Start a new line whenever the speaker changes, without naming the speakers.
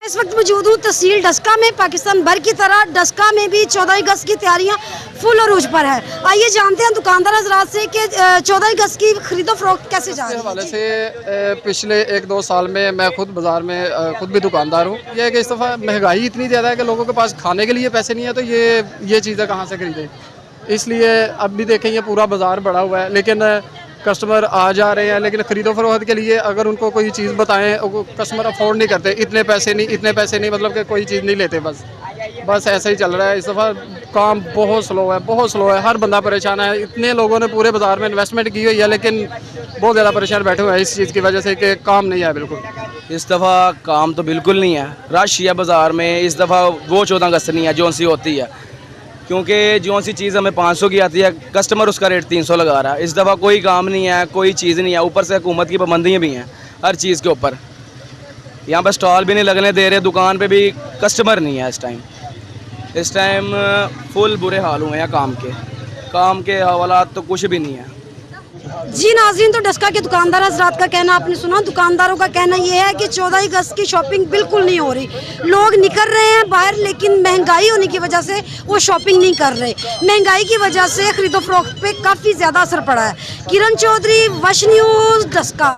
इस वक्त मौजूद हूँ तहसील डस्का में। पाकिस्तान भर की तरह डस्का में भी 14 अगस्त की तैयारियां फुल और उज पर है। आइए जानते हैं दुकानदार हजरात से कि 14 अगस्त की खरीदो फरोख्त कैसे जा रही है।
हवाले से पिछले 1-2 साल में मैं खुद बाज़ार में खुद भी दुकानदार हूँ। यह है कि इस दफ़ा महंगाई इतनी ज़्यादा है कि लोगों के पास खाने के लिए पैसे नहीं है, तो ये चीज़ें कहाँ से खरीदें। इसलिए अब भी देखें ये पूरा बाज़ार बढ़ा हुआ है, लेकिन कस्टमर आ जा रहे हैं, लेकिन ख़रीदो फरोख्त के लिए अगर उनको कोई चीज़ बताएं, कस्टमर अफोर्ड नहीं करते। इतने पैसे नहीं, मतलब कि कोई चीज़ नहीं लेते। बस ऐसा ही चल रहा है। इस दफ़ा काम बहुत स्लो है। हर बंदा परेशान है। इतने लोगों ने पूरे बाज़ार में इन्वेस्टमेंट की हुई है, लेकिन बहुत ज़्यादा परेशान बैठे हुए हैं इस चीज़ की वजह से कि काम नहीं है बिल्कुल।
इस दफ़ा काम तो बिल्कुल नहीं है, रश है बाज़ार में। इस दफ़ा वो 14 अगस्त नहीं है जो सी होती है, क्योंकि जो सी चीज़ हमें 500 की आती है, कस्टमर उसका रेट 300 लगा रहा है। इस दफ़ा कोई काम नहीं है, कोई चीज़ नहीं है। ऊपर से हुकूमत की पाबंदियाँ भी हैं हर चीज़ के ऊपर। यहाँ पर स्टॉल भी नहीं लगने दे रहे, दुकान पे भी कस्टमर नहीं है। इस टाइम फुल बुरे हाल हुए हैं काम के हवालात तो कुछ भी नहीं है।
जी नाज़रीन, तो डस्का के दुकानदार हजरात का कहना आपने सुना। दुकानदारों का कहना यह है कि 14 अगस्त की शॉपिंग बिल्कुल नहीं हो रही। लोग निकल रहे हैं बाहर, लेकिन महंगाई होने की वजह से वो शॉपिंग नहीं कर रहे। महंगाई की वजह से खरीदो फरोख्त पे काफ़ी ज़्यादा असर पड़ा है। किरण चौधरी, वश न्यूज़, डस्का।